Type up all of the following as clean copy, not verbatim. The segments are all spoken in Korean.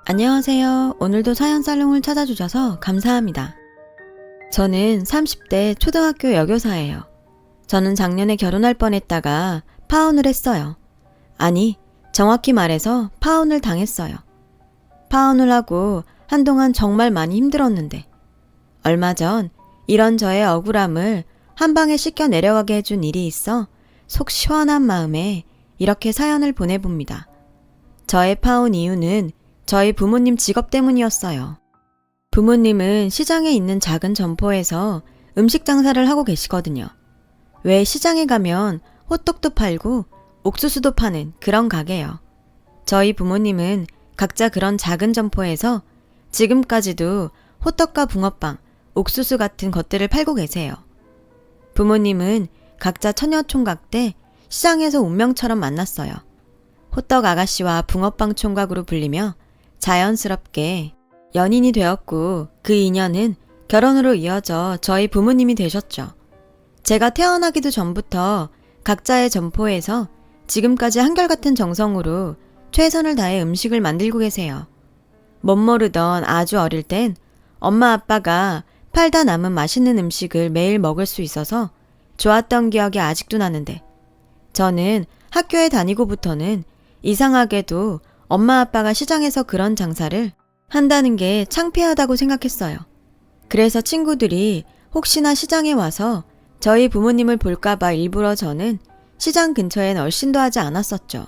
안녕하세요. 오늘도 사연살롱을 찾아주셔서 감사합니다. 저는 30대 초등학교 여교사예요. 저는 작년에 결혼할 뻔했다가 파혼을 했어요. 아니, 정확히 말해서 파혼을 당했어요. 파혼을 하고 한동안 정말 많이 힘들었는데 얼마 전 이런 저의 억울함을 한 방에 씻겨 내려가게 해준 일이 있어 속 시원한 마음에 이렇게 사연을 보내봅니다. 저의 파혼 이유는 저희 부모님 직업 때문이었어요. 부모님은 시장에 있는 작은 점포에서 음식 장사를 하고 계시거든요. 왜 시장에 가면 호떡도 팔고 옥수수도 파는 그런 가게요. 저희 부모님은 각자 그런 작은 점포에서 지금까지도 호떡과 붕어빵, 옥수수 같은 것들을 팔고 계세요. 부모님은 각자 처녀총각 때 시장에서 운명처럼 만났어요. 호떡 아가씨와 붕어빵 총각으로 불리며 자연스럽게 연인이 되었고 그 인연은 결혼으로 이어져 저희 부모님이 되셨죠. 제가 태어나기도 전부터 각자의 점포에서 지금까지 한결같은 정성으로 최선을 다해 음식을 만들고 계세요. 멋모르던 아주 어릴 땐 엄마 아빠가 팔다 남은 맛있는 음식을 매일 먹을 수 있어서 좋았던 기억이 아직도 나는데 저는 학교에 다니고부터는 이상하게도 엄마 아빠가 시장에서 그런 장사를 한다는 게 창피하다고 생각했어요. 그래서 친구들이 혹시나 시장에 와서 저희 부모님을 볼까봐 일부러 저는 시장 근처엔 얼씬도 하지 않았었죠.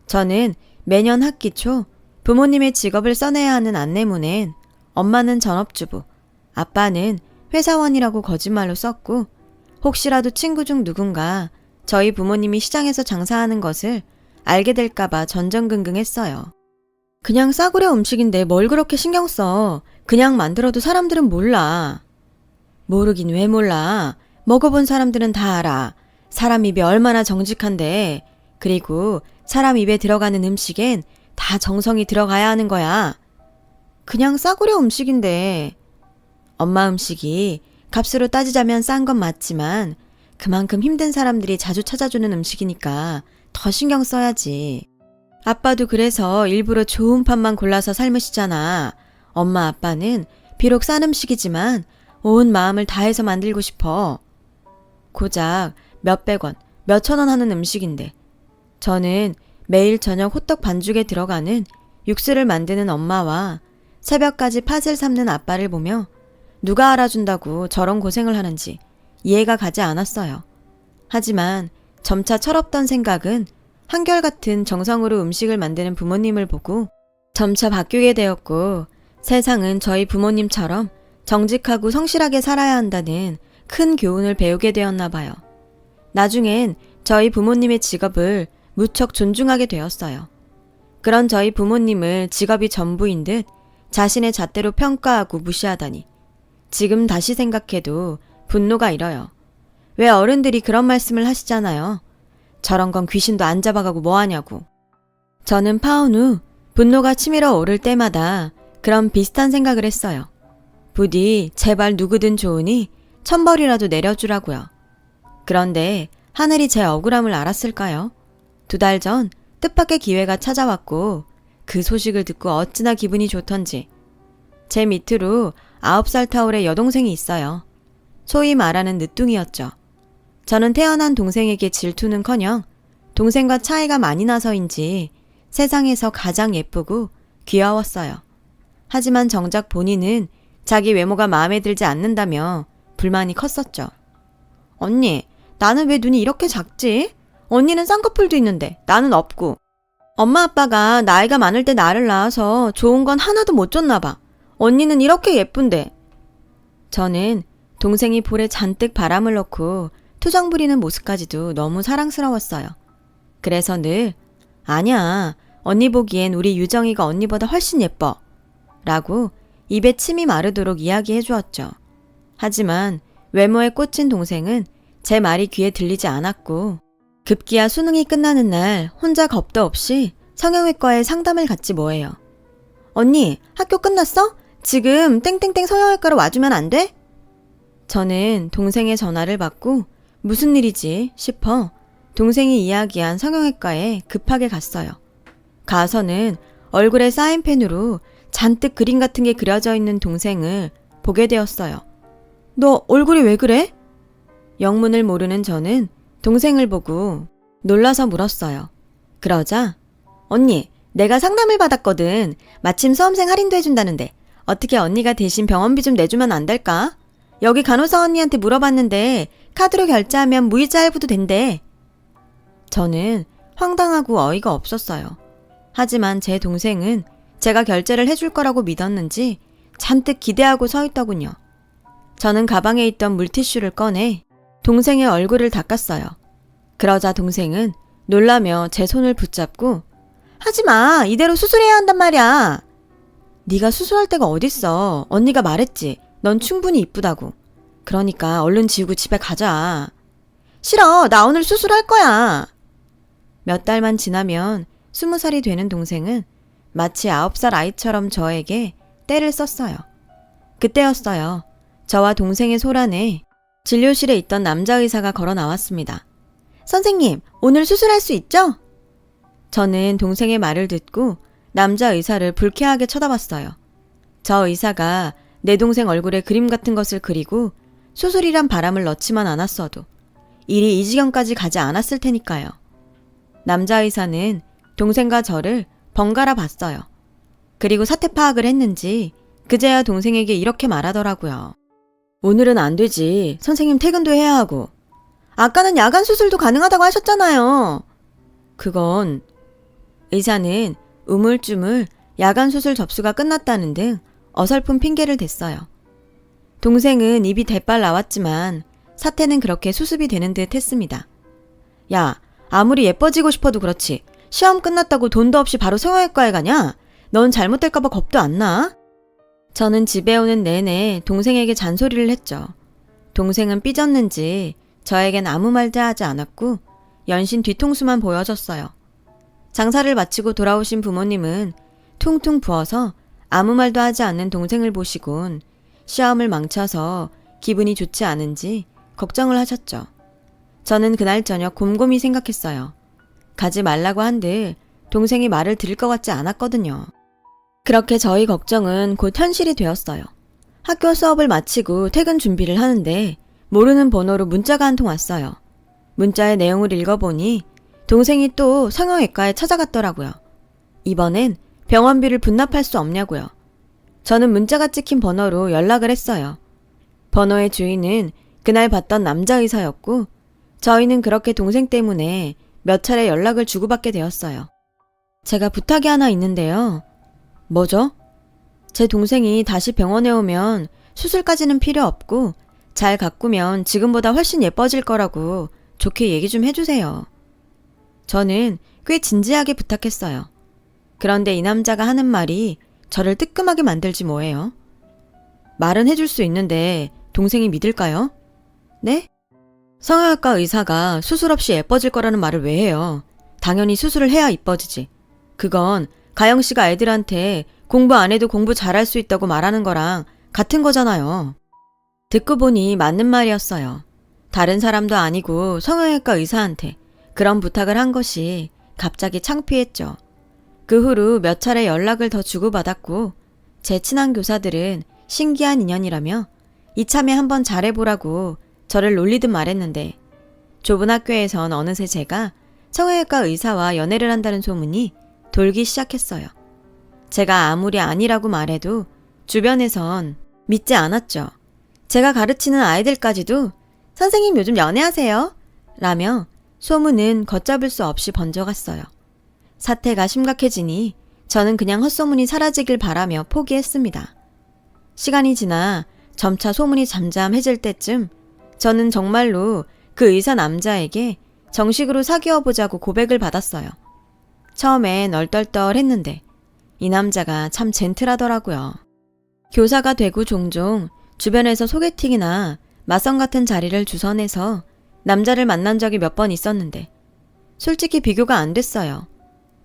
저는 매년 학기 초 부모님의 직업을 써내야 하는 안내문엔 엄마는 전업주부, 아빠는 회사원이라고 거짓말로 썼고 혹시라도 친구 중 누군가 저희 부모님이 시장에서 장사하는 것을 알게 될까봐 전전긍긍했어요. 그냥 싸구려 음식인데 뭘 그렇게 신경 써. 그냥 만들어도 사람들은 몰라. 모르긴 왜 몰라. 먹어본 사람들은 다 알아. 사람 입에 얼마나 정직한데. 그리고 사람 입에 들어가는 음식엔 다 정성이 들어가야 하는 거야. 그냥 싸구려 음식인데. 엄마 음식이 값으로 따지자면 싼 건 맞지만 그만큼 힘든 사람들이 자주 찾아주는 음식이니까 더 신경 써야지. 아빠도 그래서 일부러 좋은 판만 골라서 삶으시잖아. 엄마 아빠는 비록 싼 음식이지만 온 마음을 다해서 만들고 싶어. 고작 몇백 원, 몇천 원 하는 음식인데 저는 매일 저녁 호떡 반죽에 들어가는 육수를 만드는 엄마와 새벽까지 팥을 삶는 아빠를 보며 누가 알아준다고 저런 고생을 하는지 이해가 가지 않았어요. 하지만 점차 철없던 생각은 한결같은 정성으로 음식을 만드는 부모님을 보고 점차 바뀌게 되었고 세상은 저희 부모님처럼 정직하고 성실하게 살아야 한다는 큰 교훈을 배우게 되었나 봐요. 나중엔 저희 부모님의 직업을 무척 존중하게 되었어요. 그런 저희 부모님을 직업이 전부인 듯 자신의 잣대로 평가하고 무시하다니 지금 다시 생각해도 분노가 일어요. 왜 어른들이 그런 말씀을 하시잖아요. 저런 건 귀신도 안 잡아가고 뭐하냐고. 저는 파혼 후 분노가 치밀어 오를 때마다 그런 비슷한 생각을 했어요. 부디 제발 누구든 좋으니 천벌이라도 내려주라고요. 그런데 하늘이 제 억울함을 알았을까요? 2달 전 뜻밖의 기회가 찾아왔고 그 소식을 듣고 어찌나 기분이 좋던지. 제 밑으로 9살 터울의 여동생이 있어요. 소위 말하는 늦둥이였죠. 저는 태어난 동생에게 질투는커녕 동생과 차이가 많이 나서인지 세상에서 가장 예쁘고 귀여웠어요. 하지만 정작 본인은 자기 외모가 마음에 들지 않는다며 불만이 컸었죠. 언니, 나는 왜 눈이 이렇게 작지? 언니는 쌍꺼풀도 있는데 나는 없고. 엄마 아빠가 나이가 많을 때 나를 낳아서 좋은 건 하나도 못 줬나 봐. 언니는 이렇게 예쁜데. 저는 동생이 볼에 잔뜩 바람을 넣고 투정 부리는 모습까지도 너무 사랑스러웠어요. 그래서 늘 아니야, 언니 보기엔 우리 유정이가 언니보다 훨씬 예뻐 라고 입에 침이 마르도록 이야기해 주었죠. 하지만 외모에 꽂힌 동생은 제 말이 귀에 들리지 않았고 급기야 수능이 끝나는 날 혼자 겁도 없이 성형외과에 상담을 갔지 뭐예요. 언니, 학교 끝났어? 지금 땡땡땡 성형외과로 와주면 안 돼? 저는 동생의 전화를 받고 무슨 일이지 싶어 동생이 이야기한 성형외과에 급하게 갔어요. 가서는 얼굴에 사인펜으로 잔뜩 그림 같은 게 그려져 있는 동생을 보게 되었어요. 너 얼굴이 왜 그래? 영문을 모르는 저는 동생을 보고 놀라서 물었어요. 그러자 언니, 내가 상담을 받았거든. 마침 수험생 할인도 해준다는데 어떻게 언니가 대신 병원비 좀 내주면 안 될까? 여기 간호사 언니한테 물어봤는데 카드로 결제하면 무이자 할부도 된대. 저는 황당하고 어이가 없었어요. 하지만 제 동생은 제가 결제를 해줄 거라고 믿었는지 잔뜩 기대하고 서 있더군요. 저는 가방에 있던 물티슈를 꺼내 동생의 얼굴을 닦았어요. 그러자 동생은 놀라며 제 손을 붙잡고 하지마, 이대로 수술해야 한단 말이야. 네가 수술할 데가 어딨어. 언니가 말했지. 넌 충분히 이쁘다고. 그러니까 얼른 지우고 집에 가자. 싫어, 나 오늘 수술할 거야. 몇 달만 지나면 20살이 되는 동생은 마치 9살 아이처럼 저에게 떼를 썼어요. 그때였어요. 저와 동생의 소란에 진료실에 있던 남자 의사가 걸어 나왔습니다. 선생님, 오늘 수술할 수 있죠? 저는 동생의 말을 듣고 남자 의사를 불쾌하게 쳐다봤어요. 저 의사가 내 동생 얼굴에 그림 같은 것을 그리고 수술이란 바람을 넣지만 않았어도 일이 이 지경까지 가지 않았을 테니까요. 남자 의사는 동생과 저를 번갈아 봤어요. 그리고 사태 파악을 했는지 그제야 동생에게 이렇게 말하더라고요. 오늘은 안 되지. 선생님 퇴근도 해야 하고. 아까는 야간 수술도 가능하다고 하셨잖아요. 그건 의사는 우물쭈물 야간 수술 접수가 끝났다는 등 어설픈 핑계를 댔어요. 동생은 입이 대빨 나왔지만 사태는 그렇게 수습이 되는 듯 했습니다. 야, 아무리 예뻐지고 싶어도 그렇지. 시험 끝났다고 돈도 없이 바로 성형외과에 가냐? 넌 잘못될까봐 겁도 안 나? 저는 집에 오는 내내 동생에게 잔소리를 했죠. 동생은 삐졌는지 저에겐 아무 말도 하지 않았고 연신 뒤통수만 보여줬어요. 장사를 마치고 돌아오신 부모님은 퉁퉁 부어서 아무 말도 하지 않는 동생을 보시곤 시험을 망쳐서 기분이 좋지 않은지 걱정을 하셨죠. 저는 그날 저녁 곰곰이 생각했어요. 가지 말라고 한들 동생이 말을 들을 것 같지 않았거든요. 그렇게 저희 걱정은 곧 현실이 되었어요. 학교 수업을 마치고 퇴근 준비를 하는데 모르는 번호로 문자가 한 통 왔어요. 문자의 내용을 읽어보니 동생이 또 성형외과에 찾아갔더라고요. 이번엔 병원비를 분납할 수 없냐고요. 저는 문자가 찍힌 번호로 연락을 했어요. 번호의 주인은 그날 봤던 남자 의사였고 저희는 그렇게 동생 때문에 몇 차례 연락을 주고받게 되었어요. 제가 부탁이 하나 있는데요. 뭐죠? 제 동생이 다시 병원에 오면 수술까지는 필요 없고 잘 가꾸면 지금보다 훨씬 예뻐질 거라고 좋게 얘기 좀 해주세요. 저는 꽤 진지하게 부탁했어요. 그런데 이 남자가 하는 말이 저를 뜨끔하게 만들지 뭐예요. 말은 해줄 수 있는데 동생이 믿을까요? 네? 성형외과 의사가 수술 없이 예뻐질 거라는 말을 왜 해요? 당연히 수술을 해야 이뻐지지. 그건 가영씨가 애들한테 공부 안 해도 공부 잘할 수 있다고 말하는 거랑 같은 거잖아요. 듣고 보니 맞는 말이었어요. 다른 사람도 아니고 성형외과 의사한테 그런 부탁을 한 것이 갑자기 창피했죠. 그 후로 몇 차례 연락을 더 주고받았고 제 친한 교사들은 신기한 인연이라며 이참에 한번 잘해보라고 저를 놀리듯 말했는데 좁은 학교에선 어느새 제가 성형외과 의사와 연애를 한다는 소문이 돌기 시작했어요. 제가 아무리 아니라고 말해도 주변에선 믿지 않았죠. 제가 가르치는 아이들까지도 선생님 요즘 연애하세요? 라며 소문은 걷잡을 수 없이 번져갔어요. 사태가 심각해지니 저는 그냥 헛소문이 사라지길 바라며 포기했습니다. 시간이 지나 점차 소문이 잠잠해질 때쯤 저는 정말로 그 의사 남자에게 정식으로 사귀어보자고 고백을 받았어요. 처음엔 얼떨떨했는데 이 남자가 참 젠틀하더라고요. 교사가 되고 종종 주변에서 소개팅이나 맞선 같은 자리를 주선해서 남자를 만난 적이 몇 번 있었는데 솔직히 비교가 안 됐어요.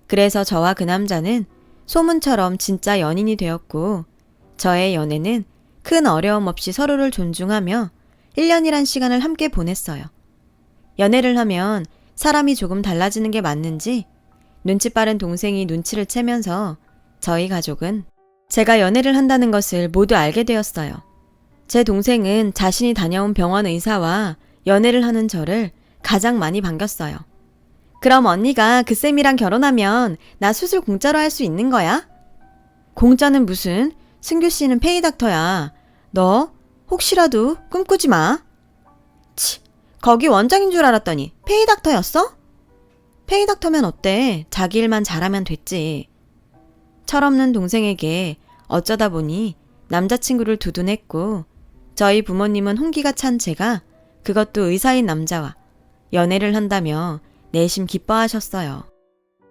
그래서 저와 그 남자는 소문처럼 진짜 연인이 되었고 저의 연애는 큰 어려움 없이 서로를 존중하며 1년이란 시간을 함께 보냈어요. 연애를 하면 사람이 조금 달라지는 게 맞는지 눈치 빠른 동생이 눈치를 채면서 저희 가족은 제가 연애를 한다는 것을 모두 알게 되었어요. 제 동생은 자신이 다녀온 병원 의사와 연애를 하는 저를 가장 많이 반겼어요. 그럼 언니가 그 쌤이랑 결혼하면 나 수술 공짜로 할 수 있는 거야? 공짜는 무슨? 승규 씨는 페이닥터야. 너 혹시라도 꿈꾸지 마. 치, 거기 원장인 줄 알았더니 페이닥터였어? 페이닥터면 어때? 자기 일만 잘하면 됐지. 철없는 동생에게 어쩌다 보니 남자친구를 두둔했고 저희 부모님은 홍기가 찬 제가 그것도 의사인 남자와 연애를 한다며 내심 기뻐하셨어요.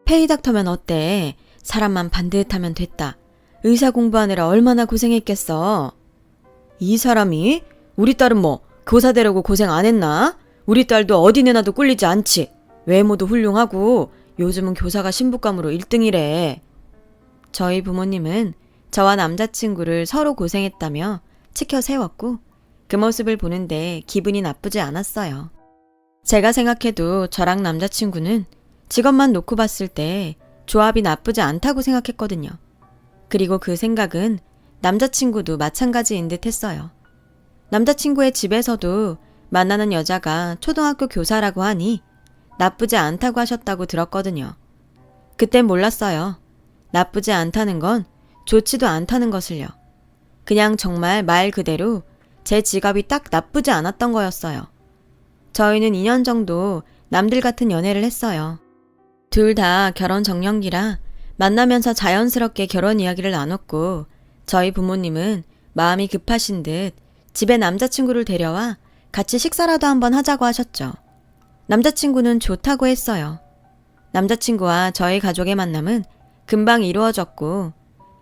페이닥터면 어때? 사람만 반듯하면 됐다. 의사 공부하느라 얼마나 고생했겠어. 이 사람이? 우리 딸은 뭐 교사 되려고 고생 안 했나? 우리 딸도 어디 내놔도 꿀리지 않지. 외모도 훌륭하고 요즘은 교사가 신부감으로 1등이래. 저희 부모님은 저와 남자친구를 서로 고생했다며 치켜 세웠고 그 모습을 보는데 기분이 나쁘지 않았어요. 제가 생각해도 저랑 남자친구는 직업만 놓고 봤을 때 조합이 나쁘지 않다고 생각했거든요. 그리고 그 생각은 남자친구도 마찬가지인 듯 했어요. 남자친구의 집에서도 만나는 여자가 초등학교 교사라고 하니 나쁘지 않다고 하셨다고 들었거든요. 그땐 몰랐어요. 나쁘지 않다는 건 좋지도 않다는 것을요. 그냥 정말 말 그대로 제 직업이 딱 나쁘지 않았던 거였어요. 저희는 2년 정도 남들 같은 연애를 했어요. 둘 다 결혼 정년기라 만나면서 자연스럽게 결혼 이야기를 나눴고 저희 부모님은 마음이 급하신 듯 집에 남자친구를 데려와 같이 식사라도 한번 하자고 하셨죠. 남자친구는 좋다고 했어요. 남자친구와 저희 가족의 만남은 금방 이루어졌고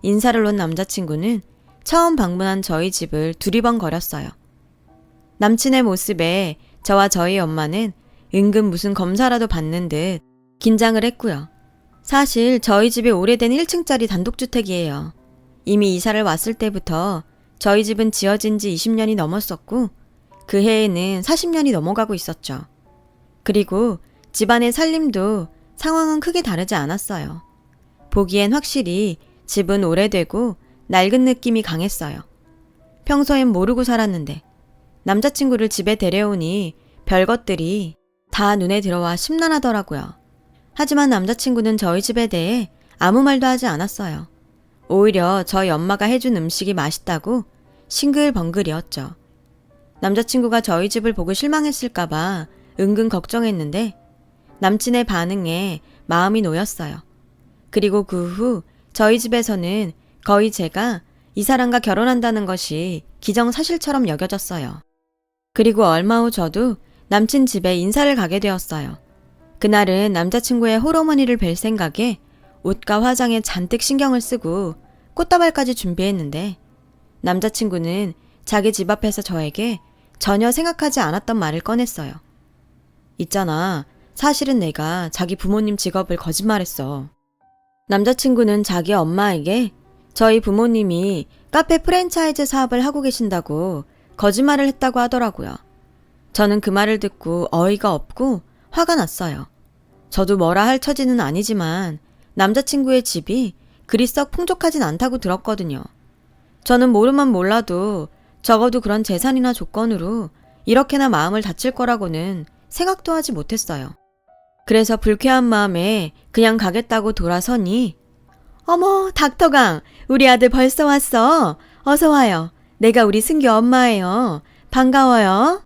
인사를 온 남자친구는 처음 방문한 저희 집을 두리번거렸어요. 남친의 모습에 저와 저희 엄마는 은근 무슨 검사라도 받는 듯 긴장을 했고요. 사실 저희 집이 오래된 1층짜리 단독주택이에요. 이미 이사를 왔을 때부터 저희 집은 지어진 지 20년이 넘었었고 그 해에는 40년이 넘어가고 있었죠. 그리고 집안의 살림도 상황은 크게 다르지 않았어요. 보기엔 확실히 집은 오래되고 낡은 느낌이 강했어요. 평소엔 모르고 살았는데 남자친구를 집에 데려오니 별것들이 다 눈에 들어와 심란하더라고요. 하지만 남자친구는 저희 집에 대해 아무 말도 하지 않았어요. 오히려 저희 엄마가 해준 음식이 맛있다고 싱글벙글이었죠. 남자친구가 저희 집을 보고 실망했을까봐 은근 걱정했는데 남친의 반응에 마음이 놓였어요. 그리고 그 후 저희 집에서는 거의 제가 이 사람과 결혼한다는 것이 기정사실처럼 여겨졌어요. 그리고 얼마 후 저도 남친 집에 인사를 가게 되었어요. 그날은 남자친구의 홀어머니를 뵐 생각에 옷과 화장에 잔뜩 신경을 쓰고 꽃다발까지 준비했는데 남자친구는 자기 집 앞에서 저에게 전혀 생각하지 않았던 말을 꺼냈어요. 있잖아, 사실은 내가 자기 부모님 직업을 거짓말했어. 남자친구는 자기 엄마에게 저희 부모님이 카페 프랜차이즈 사업을 하고 계신다고 거짓말을 했다고 하더라고요. 저는 그 말을 듣고 어이가 없고 화가 났어요. 저도 뭐라 할 처지는 아니지만 남자친구의 집이 그리 썩 풍족하진 않다고 들었거든요. 저는 모르면 몰라도 적어도 그런 재산이나 조건으로 이렇게나 마음을 다칠 거라고는 생각도 하지 못했어요. 그래서 불쾌한 마음에 그냥 가겠다고 돌아서니 어머, 닥터강, 우리 아들 벌써 왔어. 어서 와요. 내가 우리 승규 엄마예요. 반가워요.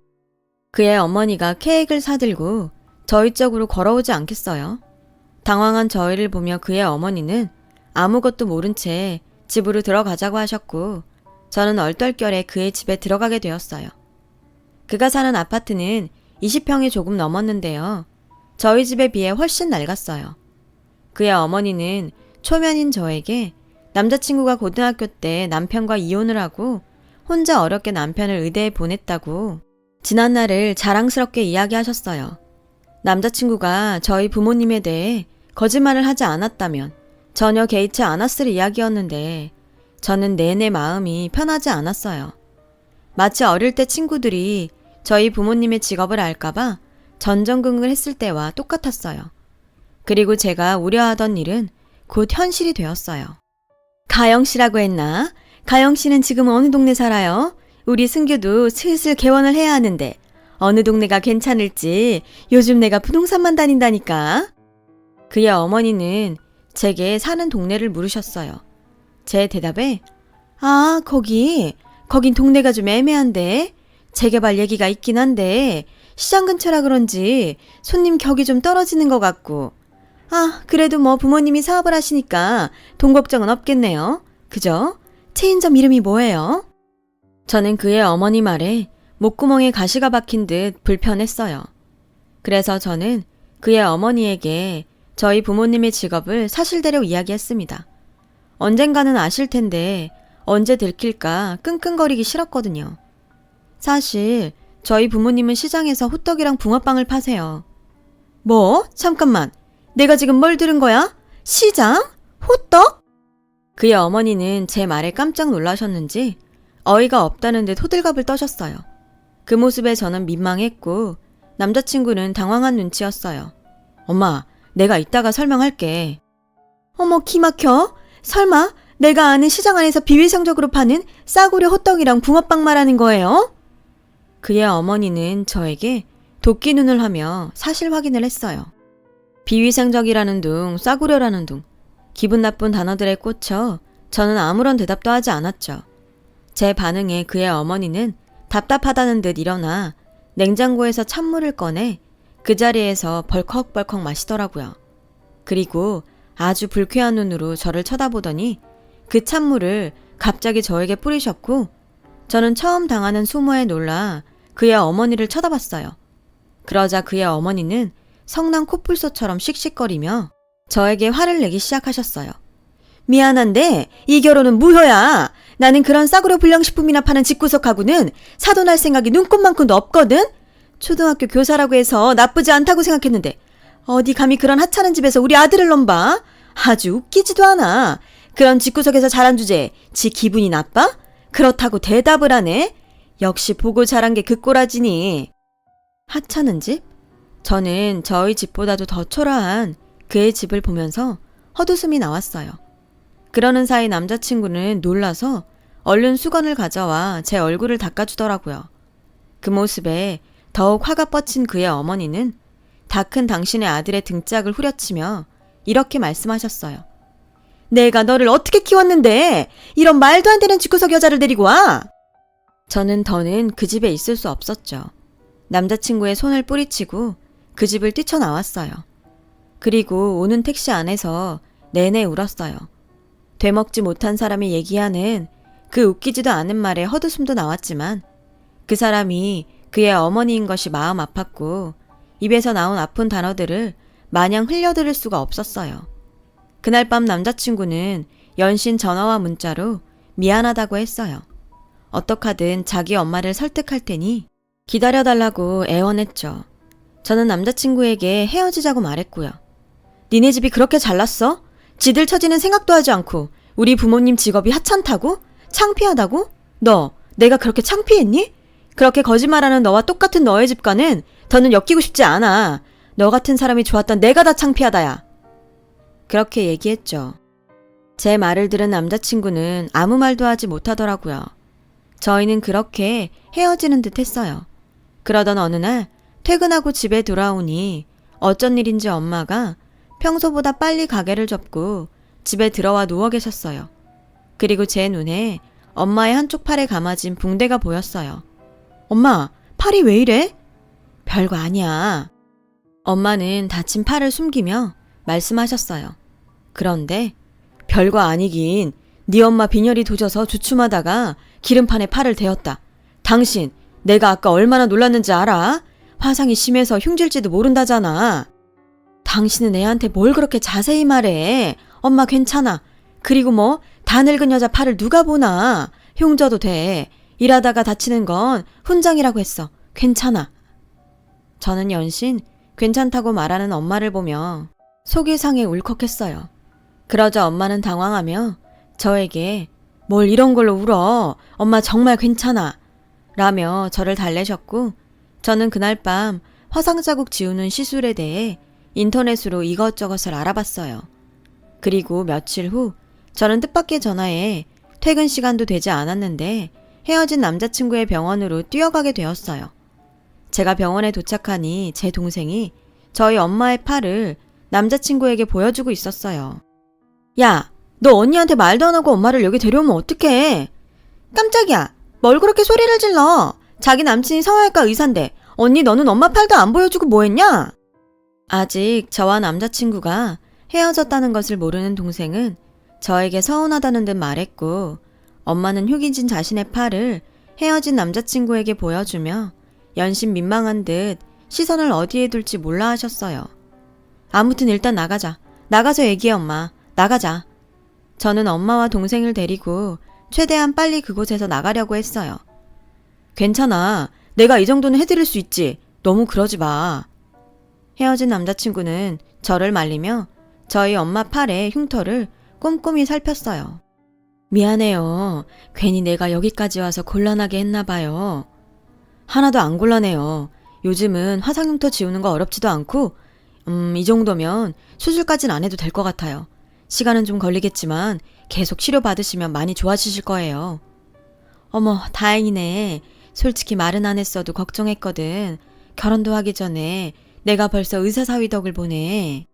그의 어머니가 케이크를 사들고 저희 쪽으로 걸어오지 않겠어요? 당황한 저희를 보며 그의 어머니는 아무것도 모른 채 집으로 들어가자고 하셨고 저는 얼떨결에 그의 집에 들어가게 되었어요. 그가 사는 아파트는 20평이 조금 넘었는데요. 저희 집에 비해 훨씬 낡았어요. 그의 어머니는 초면인 저에게 남자친구가 고등학교 때 남편과 이혼을 하고 혼자 어렵게 남편을 의대에 보냈다고 지난날을 자랑스럽게 이야기하셨어요. 남자친구가 저희 부모님에 대해 거짓말을 하지 않았다면 전혀 개의치 않았을 이야기였는데 저는 내내 마음이 편하지 않았어요. 마치 어릴 때 친구들이 저희 부모님의 직업을 알까봐 전전긍긍을 했을 때와 똑같았어요. 그리고 제가 우려하던 일은 곧 현실이 되었어요. 가영 씨라고 했나? 가영 씨는 지금 어느 동네 살아요? 우리 승규도 슬슬 개원을 해야 하는데 어느 동네가 괜찮을지 요즘 내가 부동산만 다닌다니까. 그의 어머니는 제게 사는 동네를 물으셨어요. 제 대답에 아, 거긴 동네가 좀 애매한데 재개발 얘기가 있긴 한데 시장 근처라 그런지 손님 격이 좀 떨어지는 것 같고 아, 그래도 뭐 부모님이 사업을 하시니까 돈 걱정은 없겠네요. 그죠? 체인점 이름이 뭐예요? 저는 그의 어머니 말에 목구멍에 가시가 박힌 듯 불편했어요. 그래서 저는 그의 어머니에게 저희 부모님의 직업을 사실대로 이야기했습니다. 언젠가는 아실 텐데 언제 들킬까 끙끙거리기 싫었거든요. 사실 저희 부모님은 시장에서 호떡이랑 붕어빵을 파세요. 뭐? 잠깐만. 내가 지금 뭘 들은 거야? 시장? 호떡? 그의 어머니는 제 말에 깜짝 놀라셨는지 어이가 없다는 듯 호들갑을 떠셨어요. 그 모습에 저는 민망했고 남자친구는 당황한 눈치였어요. 엄마, 내가 이따가 설명할게. 어머, 기막혀? 설마 내가 아는 시장 안에서 비위생적으로 파는 싸구려 호떡이랑 붕어빵 말하는 거예요? 그의 어머니는 저에게 도끼 눈을 하며 사실 확인을 했어요. 비위생적이라는 둥, 싸구려라는 둥, 기분 나쁜 단어들에 꽂혀 저는 아무런 대답도 하지 않았죠. 제 반응에 그의 어머니는 답답하다는 듯 일어나 냉장고에서 찬물을 꺼내 그 자리에서 벌컥벌컥 마시더라고요. 그리고 아주 불쾌한 눈으로 저를 쳐다보더니 그 찬물을 갑자기 저에게 뿌리셨고 저는 처음 당하는 수모에 놀라 그의 어머니를 쳐다봤어요. 그러자 그의 어머니는 성난 코뿔소처럼 씩씩거리며 저에게 화를 내기 시작하셨어요. 미안한데 이 결혼은 무효야. 나는 그런 싸구려 불량식품이나 파는 집구석하고는 사돈할 생각이 눈꼽만큼도 없거든. 초등학교 교사라고 해서 나쁘지 않다고 생각했는데 어디 감히 그런 하찮은 집에서 우리 아들을 넘봐. 아주 웃기지도 않아. 그런 집구석에서 자란 주제에 지 기분이 나빠? 그렇다고 대답을 하네. 역시 보고 자란 게 그 꼬라지니. 하찮은 집? 저는 저희 집보다도 더 초라한 그의 집을 보면서 헛웃음이 나왔어요. 그러는 사이 남자친구는 놀라서 얼른 수건을 가져와 제 얼굴을 닦아주더라고요. 그 모습에 더욱 화가 뻗친 그의 어머니는 다 큰 당신의 아들의 등짝을 후려치며 이렇게 말씀하셨어요. 내가 너를 어떻게 키웠는데 이런 말도 안 되는 집구석 여자를 데리고 와? 저는 더는 그 집에 있을 수 없었죠. 남자친구의 손을 뿌리치고 그 집을 뛰쳐나왔어요. 그리고 오는 택시 안에서 내내 울었어요. 되먹지 못한 사람이 얘기하는 그 웃기지도 않은 말에 헛웃음도 나왔지만 그 사람이 그의 어머니인 것이 마음 아팠고 입에서 나온 아픈 단어들을 마냥 흘려들을 수가 없었어요. 그날 밤 남자친구는 연신 전화와 문자로 미안하다고 했어요. 어떡하든 자기 엄마를 설득할 테니 기다려달라고 애원했죠. 저는 남자친구에게 헤어지자고 말했고요. 니네 집이 그렇게 잘났어? 지들 처지는 생각도 하지 않고 우리 부모님 직업이 하찮다고? 창피하다고? 너, 내가 그렇게 창피했니? 그렇게 거짓말하는 너와 똑같은 너의 집과는 더는 엮이고 싶지 않아. 너 같은 사람이 좋았던 내가 다 창피하다야. 그렇게 얘기했죠. 제 말을 들은 남자친구는 아무 말도 하지 못하더라고요. 저희는 그렇게 헤어지는 듯 했어요. 그러던 어느 날 퇴근하고 집에 돌아오니 어쩐 일인지 엄마가 평소보다 빨리 가게를 접고 집에 들어와 누워 계셨어요. 그리고 제 눈에 엄마의 한쪽 팔에 감아진 붕대가 보였어요. 엄마, 팔이 왜 이래? 별거 아니야. 엄마는 다친 팔을 숨기며 말씀하셨어요. 그런데 별거 아니긴 네 엄마 빈혈이 도져서 주춤하다가 기름판에 팔을 대었다. 당신 내가 아까 얼마나 놀랐는지 알아? 화상이 심해서 흉질지도 모른다잖아. 당신은 애한테 뭘 그렇게 자세히 말해. 엄마 괜찮아. 그리고 뭐 다 늙은 여자 팔을 누가 보나. 흉져도 돼. 일하다가 다치는 건 훈장이라고 했어. 괜찮아. 저는 연신 괜찮다고 말하는 엄마를 보며 속이 상해 울컥했어요. 그러자 엄마는 당황하며 저에게 뭘 이런 걸로 울어. 엄마 정말 괜찮아. 라며 저를 달래셨고 저는 그날 밤 화상 자국 지우는 시술에 대해 인터넷으로 이것저것을 알아봤어요. 그리고 며칠 후 저는 뜻밖의 전화에 퇴근 시간도 되지 않았는데 헤어진 남자친구의 병원으로 뛰어가게 되었어요. 제가 병원에 도착하니 제 동생이 저희 엄마의 팔을 남자친구에게 보여주고 있었어요. 야, 너 언니한테 말도 안 하고 엄마를 여기 데려오면 어떡해? 깜짝이야. 뭘 그렇게 소리를 질러? 자기 남친이 성형외과 의사인데 언니 너는 엄마 팔도 안 보여주고 뭐했냐? 아직 저와 남자친구가 헤어졌다는 것을 모르는 동생은 저에게 서운하다는 듯 말했고 엄마는 효기진 자신의 팔을 헤어진 남자친구에게 보여주며 연신 민망한 듯 시선을 어디에 둘지 몰라 하셨어요. 아무튼 일단 나가자. 나가서 얘기해 엄마. 나가자. 저는 엄마와 동생을 데리고 최대한 빨리 그곳에서 나가려고 했어요. 괜찮아. 내가 이 정도는 해드릴 수 있지. 너무 그러지 마. 헤어진 남자친구는 저를 말리며 저희 엄마 팔의 흉터를 꼼꼼히 살폈어요. 미안해요. 괜히 내가 여기까지 와서 곤란하게 했나 봐요. 하나도 안 곤란해요. 요즘은 화상 흉터 지우는 거 어렵지도 않고 이 정도면 수술까진 안 해도 될 것 같아요. 시간은 좀 걸리겠지만 계속 치료받으시면 많이 좋아지실 거예요. 어머, 다행이네. 솔직히 말은 안 했어도 걱정했거든. 결혼도 하기 전에 내가 벌써 의사 사위 덕을 보네.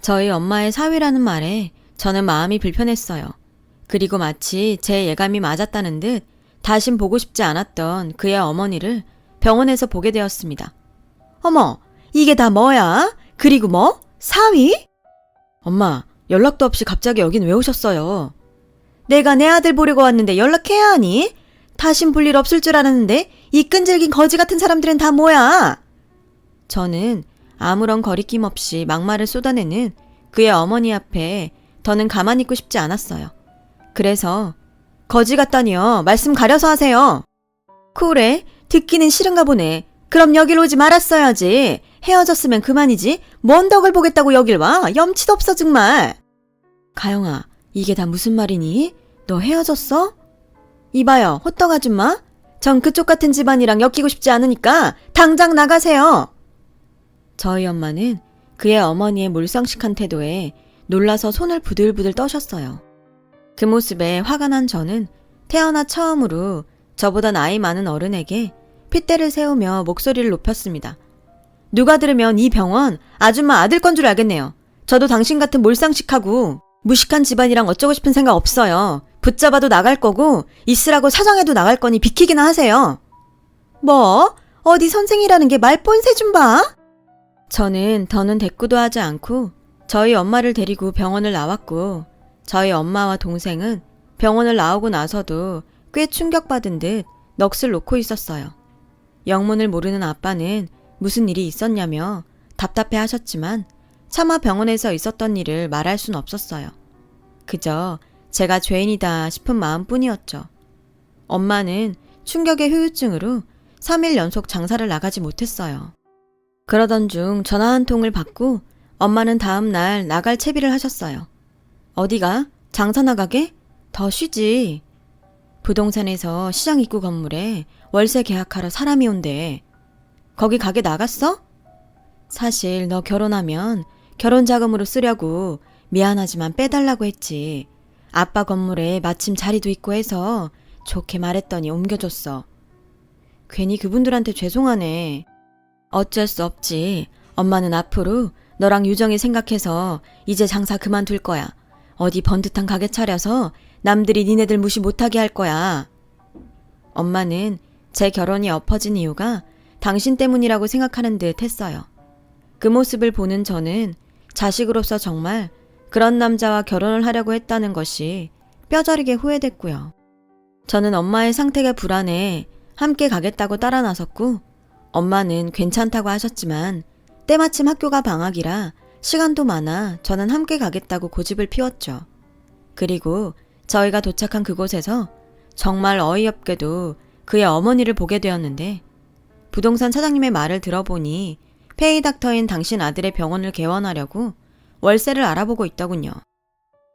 저희 엄마의 사위라는 말에 저는 마음이 불편했어요. 그리고 마치 제 예감이 맞았다는 듯 다신 보고 싶지 않았던 그의 어머니를 병원에서 보게 되었습니다. 어머, 이게 다 뭐야? 그리고 뭐? 사위? 엄마, 연락도 없이 갑자기 여긴 왜 오셨어요? 내가 내 아들 보려고 왔는데 연락해야 하니? 다신 볼 일 없을 줄 알았는데 이 끈질긴 거지 같은 사람들은 다 뭐야? 저는 아무런 거리낌 없이 막말을 쏟아내는 그의 어머니 앞에 더는 가만히 있고 싶지 않았어요. 그래서 거지 같다니요. 말씀 가려서 하세요. 그래? 듣기는 싫은가 보네. 그럼 여길 오지 말았어야지. 헤어졌으면 그만이지. 뭔 덕을 보겠다고 여길 와? 염치도 없어 정말. 가영아, 이게 다 무슨 말이니? 너 헤어졌어? 이봐요, 호떡 아줌마. 전 그쪽 같은 집안이랑 엮이고 싶지 않으니까 당장 나가세요. 저희 엄마는 그의 어머니의 몰상식한 태도에 놀라서 손을 부들부들 떠셨어요. 그 모습에 화가 난 저는 태어나 처음으로 저보다 나이 많은 어른에게 핏대를 세우며 목소리를 높였습니다. 누가 들으면 이 병원 아줌마 아들 건 줄 알겠네요. 저도 당신 같은 몰상식하고 무식한 집안이랑 어쩌고 싶은 생각 없어요. 붙잡아도 나갈 거고 있으라고 사정해도 나갈 거니 비키기나 하세요. 뭐? 어디 선생이라는 게 말본새 좀 봐? 저는 더는 대꾸도 하지 않고 저희 엄마를 데리고 병원을 나왔고 저희 엄마와 동생은 병원을 나오고 나서도 꽤 충격받은 듯 넋을 놓고 있었어요. 영문을 모르는 아빠는 무슨 일이 있었냐며 답답해 하셨지만 차마 병원에서 있었던 일을 말할 순 없었어요. 그저 제가 죄인이다 싶은 마음뿐이었죠. 엄마는 충격의 후유증으로 3일 연속 장사를 나가지 못했어요. 그러던 중 전화 한 통을 받고 엄마는 다음 날 나갈 채비를 하셨어요. 어디가? 장사 나가게? 더 쉬지. 부동산에서 시장 입구 건물에 월세 계약하러 사람이 온대. 거기 가게 나갔어? 사실 너 결혼하면 결혼 자금으로 쓰려고 미안하지만 빼달라고 했지. 아빠 건물에 마침 자리도 있고 해서 좋게 말했더니 옮겨줬어. 괜히 그분들한테 죄송하네. 어쩔 수 없지. 엄마는 앞으로 너랑 유정이 생각해서 이제 장사 그만둘 거야. 어디 번듯한 가게 차려서 남들이 니네들 무시 못하게 할 거야. 엄마는 제 결혼이 엎어진 이유가 당신 때문이라고 생각하는 듯 했어요. 그 모습을 보는 저는 자식으로서 정말 그런 남자와 결혼을 하려고 했다는 것이 뼈저리게 후회됐고요. 저는 엄마의 상태가 불안해 함께 가겠다고 따라 나섰고 엄마는 괜찮다고 하셨지만 때마침 학교가 방학이라 시간도 많아 저는 함께 가겠다고 고집을 피웠죠. 그리고 저희가 도착한 그곳에서 정말 어이없게도 그의 어머니를 보게 되었는데 부동산 사장님의 말을 들어보니 페이닥터인 당신 아들의 병원을 개원하려고 월세를 알아보고 있더군요.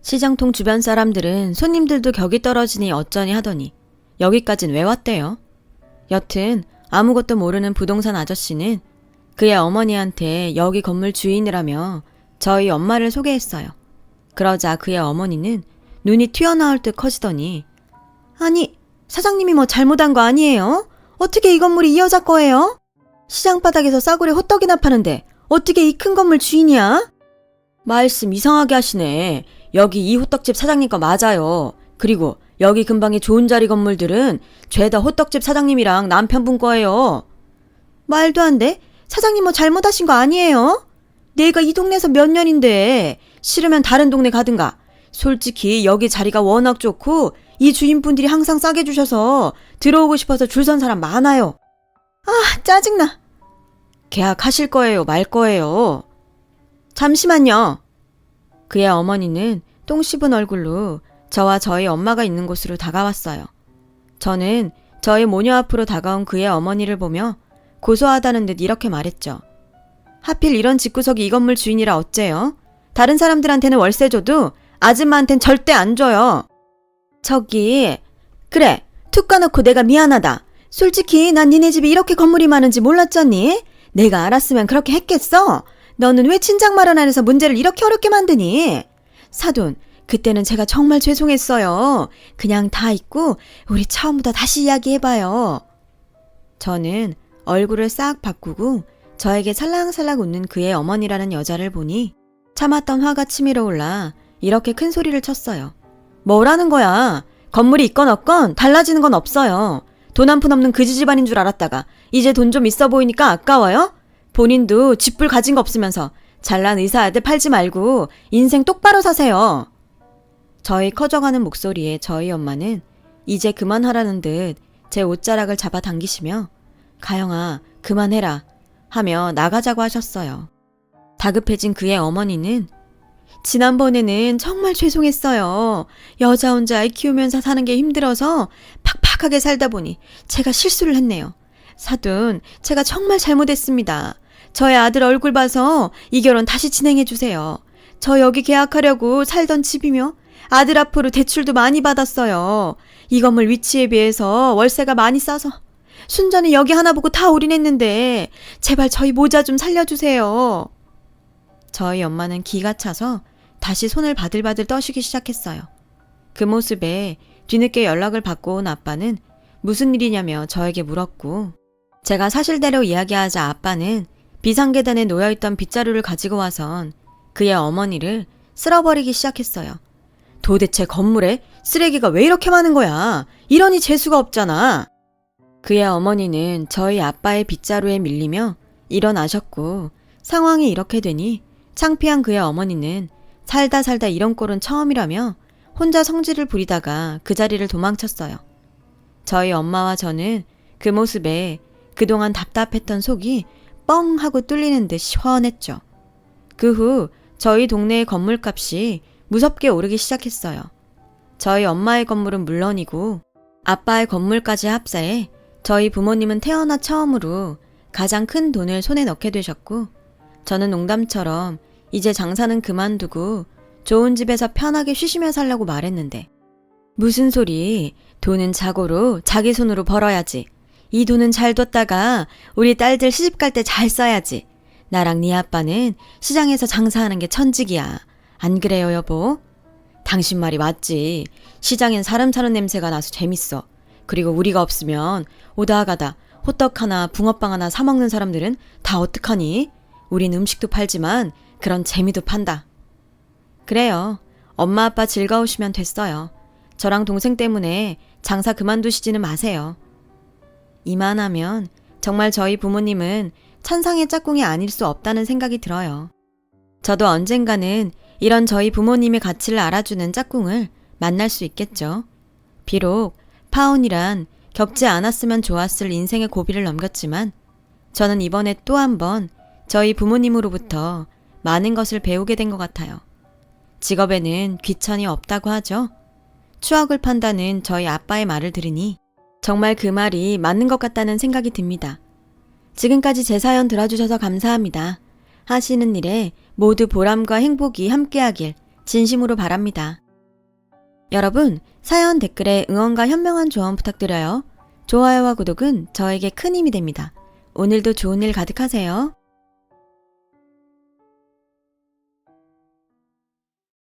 시장통 주변 사람들은 손님들도 격이 떨어지니 어쩌니 하더니 여기까진 왜 왔대요? 여튼 아무것도 모르는 부동산 아저씨는 그의 어머니한테 여기 건물 주인이라며 저희 엄마를 소개했어요. 그러자 그의 어머니는 눈이 튀어나올 듯 커지더니 아니, 사장님이 뭐 잘못한 거 아니에요? 어떻게 이 건물이 이 여자 거예요? 시장 바닥에서 싸구려 호떡이나 파는데 어떻게 이 큰 건물 주인이야? 말씀 이상하게 하시네. 여기 이 호떡집 사장님 거 맞아요. 그리고 여기 근방의 좋은 자리 건물들은 죄다 호떡집 사장님이랑 남편분 거예요. 말도 안 돼. 사장님 뭐 잘못하신 거 아니에요? 내가 이 동네에서 몇 년인데 싫으면 다른 동네 가든가. 솔직히 여기 자리가 워낙 좋고 이 주인분들이 항상 싸게 주셔서 들어오고 싶어서 줄 선 사람 많아요. 아, 짜증나. 계약하실 거예요, 말 거예요? 잠시만요. 그의 어머니는 똥 씹은 얼굴로 저와 저희 엄마가 있는 곳으로 다가왔어요. 저는 저희 모녀 앞으로 다가온 그의 어머니를 보며 고소하다는 듯 이렇게 말했죠. 하필 이런 집구석이 이 건물 주인이라 어째요? 다른 사람들한테는 월세 줘도 아줌마한텐 절대 안 줘요. 저기, 그래, 툭 까놓고 내가 미안하다. 솔직히 난 니네 집이 이렇게 건물이 많은지 몰랐잖니? 내가 알았으면 그렇게 했겠어? 너는 왜 친장 마련안에서 문제를 이렇게 어렵게 만드니? 사돈, 그때는 제가 정말 죄송했어요. 그냥 다 잊고 우리 처음부터 다시 이야기해봐요. 저는 얼굴을 싹 바꾸고 저에게 살랑살랑 웃는 그의 어머니라는 여자를 보니 참았던 화가 치밀어 올라 이렇게 큰 소리를 쳤어요. 뭐라는 거야? 건물이 있건 없건 달라지는 건 없어요. 돈 한 푼 없는 그지 집안인 줄 알았다가 이제 돈 좀 있어 보이니까 아까워요? 본인도 집불 가진 거 없으면서 잘난 의사 아들 팔지 말고 인생 똑바로 사세요. 저희 커져가는 목소리에 저희 엄마는 이제 그만하라는 듯 제 옷자락을 잡아 당기시며 가영아 그만해라 하며 나가자고 하셨어요. 다급해진 그의 어머니는 지난번에는 정말 죄송했어요. 여자 혼자 아이 키우면서 사는 게 힘들어서 팍팍하게 살다 보니 제가 실수를 했네요. 사돈, 제가 정말 잘못했습니다. 저의 아들 얼굴 봐서 이 결혼 다시 진행해 주세요. 저 여기 계약하려고 살던 집이며 아들 앞으로 대출도 많이 받았어요. 이 건물 위치에 비해서 월세가 많이 싸서 순전히 여기 하나 보고 다 올인했는데 제발 저희 모자 좀 살려주세요. 저희 엄마는 기가 차서 다시 손을 바들바들 떠시기 시작했어요. 그 모습에 뒤늦게 연락을 받고 온 아빠는 무슨 일이냐며 저에게 물었고 제가 사실대로 이야기하자 아빠는 비상계단에 놓여있던 빗자루를 가지고 와선 그의 어머니를 쓸어버리기 시작했어요. 도대체 건물에 쓰레기가 왜 이렇게 많은 거야? 이러니 재수가 없잖아. 그의 어머니는 저희 아빠의 빗자루에 밀리며 일어나셨고 상황이 이렇게 되니 창피한 그의 어머니는 살다 이런 꼴은 처음이라며 혼자 성질을 부리다가 그 자리를 도망쳤어요. 저희 엄마와 저는 그 모습에 그동안 답답했던 속이 뻥 하고 뚫리는 듯 시원했죠. 그 후 저희 동네의 건물값이 무섭게 오르기 시작했어요. 저희 엄마의 건물은 물론이고 아빠의 건물까지 합사해 저희 부모님은 태어나 처음으로 가장 큰 돈을 손에 넣게 되셨고 저는 농담처럼 이제 장사는 그만두고 좋은 집에서 편하게 쉬시며 살려고 말했는데 무슨 소리, 돈은 자고로 자기 손으로 벌어야지. 이 돈은 잘 뒀다가 우리 딸들 시집 갈 때 잘 써야지. 나랑 네 아빠는 시장에서 장사하는 게 천직이야. 안 그래요 여보? 당신 말이 맞지. 시장엔 사람 사는 냄새가 나서 재밌어. 그리고 우리가 없으면 오다 가다 호떡 하나 붕어빵 하나 사 먹는 사람들은 다 어떡하니? 우린 음식도 팔지만 그런 재미도 판다. 그래요. 엄마 아빠 즐거우시면 됐어요. 저랑 동생 때문에 장사 그만두시지는 마세요. 이만하면 정말 저희 부모님은 천상의 짝꿍이 아닐 수 없다는 생각이 들어요. 저도 언젠가는 이런 저희 부모님의 가치를 알아주는 짝꿍을 만날 수 있겠죠. 비록 파혼이란 겪지 않았으면 좋았을 인생의 고비를 넘겼지만 저는 이번에 또 한 번 저희 부모님으로부터 많은 것을 배우게 된 것 같아요. 직업에는 귀천이 없다고 하죠. 추억을 판다는 저희 아빠의 말을 들으니 정말 그 말이 맞는 것 같다는 생각이 듭니다. 지금까지 제 사연 들어주셔서 감사합니다. 하시는 일에 모두 보람과 행복이 함께하길 진심으로 바랍니다. 여러분, 사연 댓글에 응원과 현명한 조언 부탁드려요. 좋아요와 구독은 저에게 큰 힘이 됩니다. 오늘도 좋은 일 가득하세요.